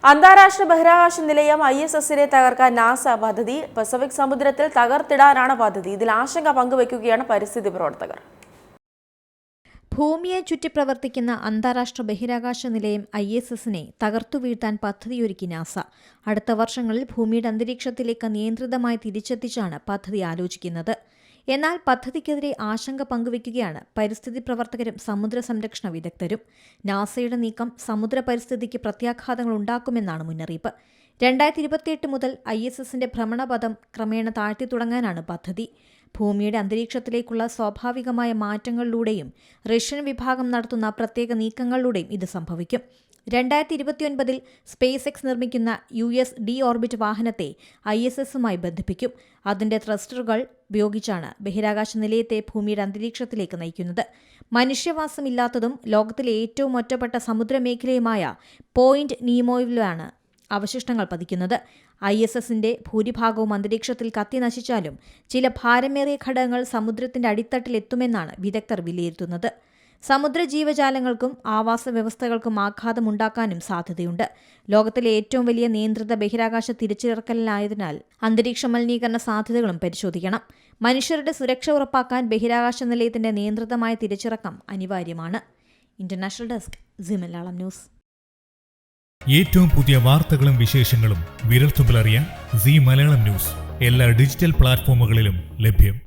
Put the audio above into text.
അന്താരാഷ്ട്ര ബഹിരാകാശ നിലയം ISSനെ തകർക്കാൻ നാസ പദ്ധതി. പസഫിക് സമുദ്രത്തിൽ തകർത്തിടാനാണ് പദ്ധതി. ഇതിൽ ആശങ്ക പങ്കുവയ്ക്കുകയാണ് പരിസ്ഥിതി പ്രവർത്തകർ. ഭൂമിയെ ചുറ്റി പ്രവർത്തിക്കുന്ന അന്താരാഷ്ട്ര ബഹിരാകാശ നിലയം ISSനെ തകർത്തു വീഴ്ത്താൻ പദ്ധതിയൊരുക്കി നാസ. അടുത്ത വർഷങ്ങളിൽ ഭൂമിയുടെ അന്തരീക്ഷത്തിലേക്ക് നിയന്ത്രിതമായി തിരിച്ചെത്തിച്ചാണ് പദ്ധതി ആലോചിക്കുന്നത്. എന്നാൽ പദ്ധതിക്കെതിരെ ആശങ്ക പങ്കുവയ്ക്കുകയാണ് പരിസ്ഥിതി പ്രവർത്തകരും സമുദ്ര സംരക്ഷണ വിദഗ്ധരും. നാസയുടെ നീക്കം സമുദ്ര പരിസ്ഥിതിക്ക് പ്രത്യാഘാതങ്ങൾ ഉണ്ടാക്കുമെന്നാണ് മുന്നറിയിപ്പ്. 2028 മുതൽ ISSന്റെ ഭ്രമണപഥം ക്രമേണ താഴ്ത്തി തുടങ്ങാനാണ് പദ്ധതി. ഭൂമിയുടെ അന്തരീക്ഷത്തിലേക്കുള്ള സ്വാഭാവികമായ മാറ്റങ്ങളിലൂടെയും റഷ്യൻ വിഭാഗം നടത്തുന്ന പ്രത്യേക നീക്കങ്ങളിലൂടെയും ഇത് സംഭവിക്കും. 2029 സ്പേസ് എക്സ് നിർമ്മിക്കുന്ന US ഡി-ഓർബിറ്റ് വാഹനത്തെ ISSുമായി ബന്ധിപ്പിക്കും. അതിന്റെ ത്രസ്റ്ററുകൾ ഉപയോഗിച്ചാണ് ബഹിരാകാശ നിലയത്തെ ഭൂമിയുടെ അന്തരീക്ഷത്തിലേക്ക് നയിക്കുന്നത്. മനുഷ്യവാസമില്ലാത്തതും ലോകത്തിലെ ഏറ്റവും ഒറ്റപ്പെട്ട സമുദ്രമേഖലയുമായ പോയിന്റ് നീമോയിലാണ് അവശിഷ്ടങ്ങൾ പതിക്കുന്നത്. ISSന്റെ ഭൂരിഭാഗവും അന്തരീക്ഷത്തിൽ കത്തി നശിച്ചാലും ചില ഭാരമേറിയ ഘടകങ്ങൾ സമുദ്രത്തിന്റെ അടിത്തട്ടിലെത്തുമെന്നാണ് വിദഗ്ധർ വിലയിരുത്തുന്നത്. സമുദ്ര ജീവജാലങ്ങൾക്കും ആവാസ വ്യവസ്ഥകൾക്കും ആഘാതമുണ്ടാക്കാനും സാധ്യതയുണ്ട്. ലോകത്തിലെ ഏറ്റവും വലിയ നിയന്ത്രിത ബഹിരാകാശ തിരിച്ചിറക്കലിനായതിനാൽ അന്തരീക്ഷ മലിനീകരണ സാധ്യതകളും പരിശോധിക്കണം. മനുഷ്യരുടെ സുരക്ഷ ഉറപ്പാക്കാൻ ബഹിരാകാശ നിലയത്തിന്റെ നിയന്ത്രിതമായ തിരിച്ചിറക്കം അനിവാര്യമാണ്. International desk C Malayalam news. ഏറ്റവും പുതിയ വാർത്തകളും വിശേഷങ്ങളും വിരൽത്തുമ്പിലറിയാൻ സി മലയാളം ന്യൂസ് എല്ലാ ഡിജിറ്റൽ പ്ലാറ്റ്ഫോമുകളിലും ലഭ്യം.